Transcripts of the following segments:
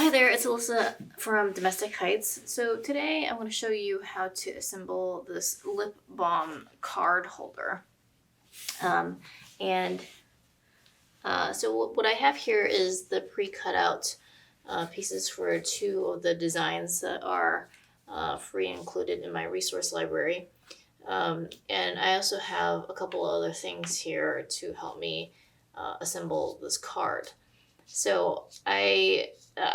Hi there, it's Alyssa from Domestic Heights. So today I'm going to show you how to assemble this lip balm card holder. So what I have here is the pre-cut out pieces for two of the designs that are free and included in my resource library. And I also have a couple other things here to help me assemble this card. So I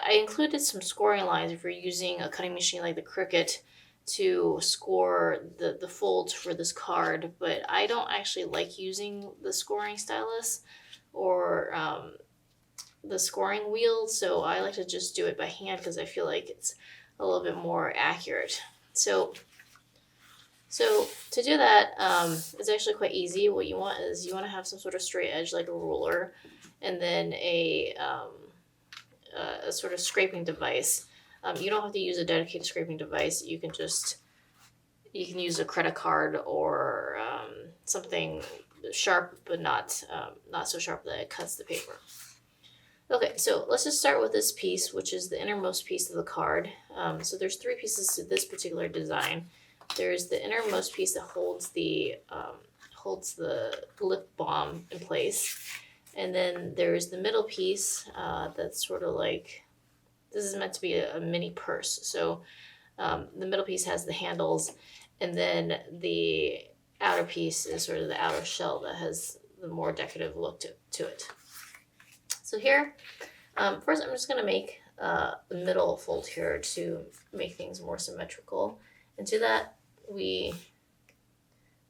included some scoring lines if you're using a cutting machine like the Cricut to score the folds for this card, but I don't actually like using the scoring stylus or the scoring wheel, so I like to just do it by hand because I feel like it's a little bit more accurate. So to do that, it's actually quite easy. What you want is you want to have some sort of straight edge like a ruler, and then a sort of scraping device. You don't have to use a dedicated scraping device. You can use a credit card or something sharp, but not so sharp that it cuts the paper. Okay, so let's just start with this piece, which is the innermost piece of the card. So there's three pieces to this particular design. There's the innermost piece that holds the lip balm in place. And then there's the middle piece that's sort of like, this is meant to be a mini purse. So the middle piece has the handles, and then the outer piece is sort of the outer shell that has the more decorative look to it. So here, first I'm just going to make the middle fold here to make things more symmetrical. And to that, we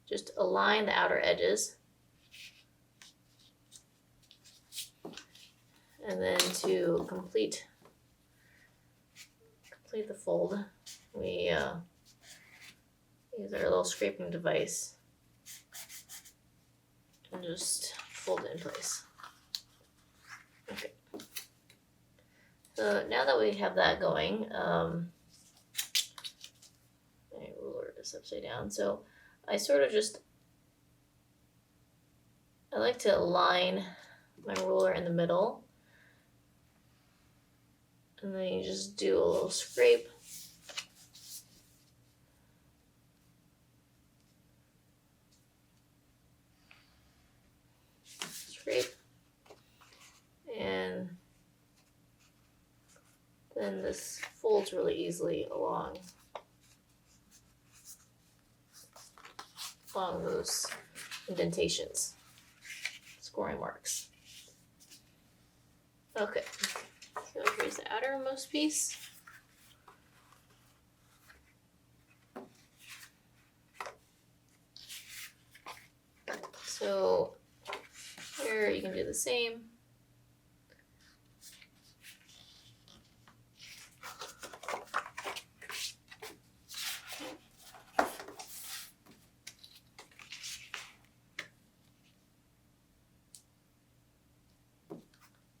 just align the outer edges. And then to complete the fold, we use our little scraping device and just fold it in place. Okay. So now that we have that going, my ruler is upside down. So I sort of I like to align my ruler in the middle. And then you just do a little scrape. Scrape. And then this folds really easily along those indentations, scoring marks. Okay. So here's the outermost piece. So here you can do the same.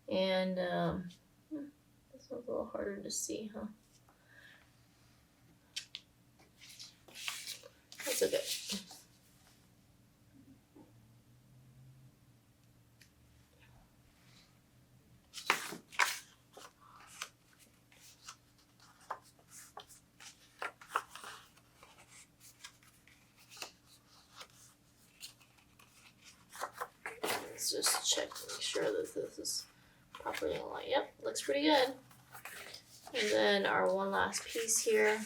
And this one's a little harder to see, huh? That's okay. Let's just check to make sure that this is properly aligned. Yep, looks pretty good. And then our one last piece here.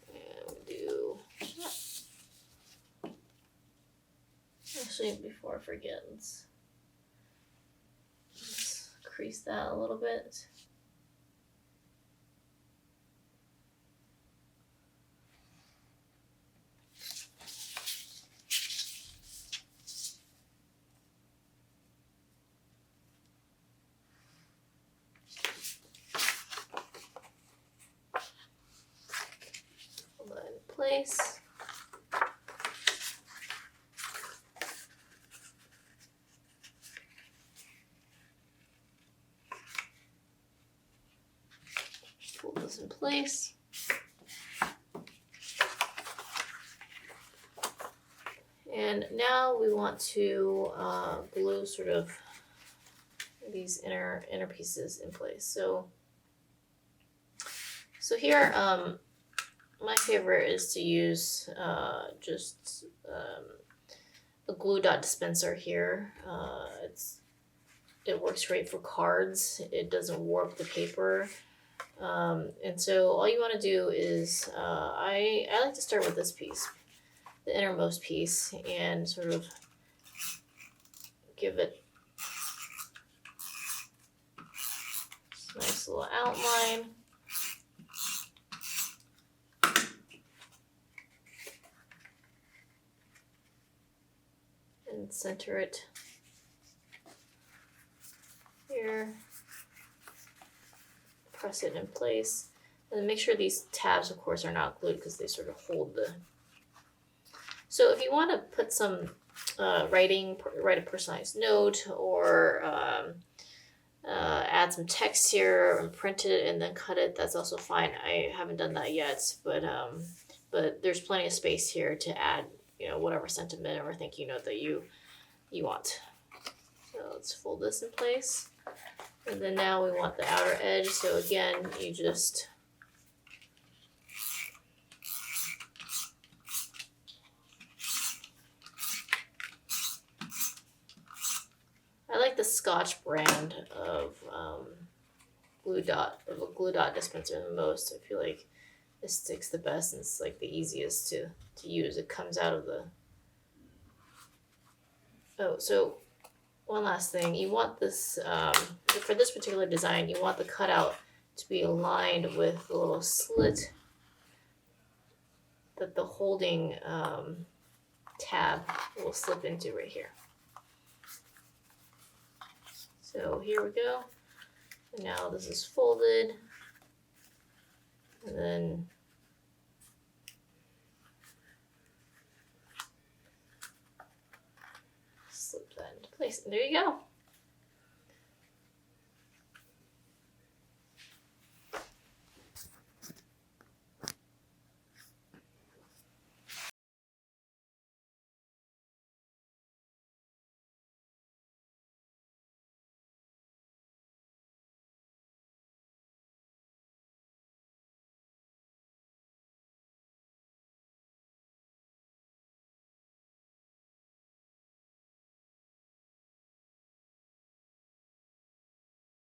And we do, actually before I forget, let's crease that a little bit. Place. Pull this in place. And now we want to glue sort of these inner pieces in place. So here, my favorite is to use just a glue dot dispenser here. It works great for cards. It doesn't warp the paper. And so all you want to do is, I like to start with this piece, the innermost piece, and sort of give it a nice little outline. And center it here. Press it in place. And then make sure these tabs, of course, are not glued because they sort of hold the... So if you want to put some write a personalized note, or add some text here and print it and then cut it, that's also fine. I haven't done that yet, but there's plenty of space here to add, you know, whatever sentiment or thank you note that you want. So let's fold this in place. And then now we want the outer edge. So again, you just I like the Scotch brand of glue dot dispenser the most. I feel like it sticks the best and it's like the easiest to use. It comes out of the... Oh, so one last thing. You want this, for this particular design, you want the cutout to be aligned with the little slit that the holding tab will slip into right here. So here we go. And now this is folded. And then slip that into place. And there you go.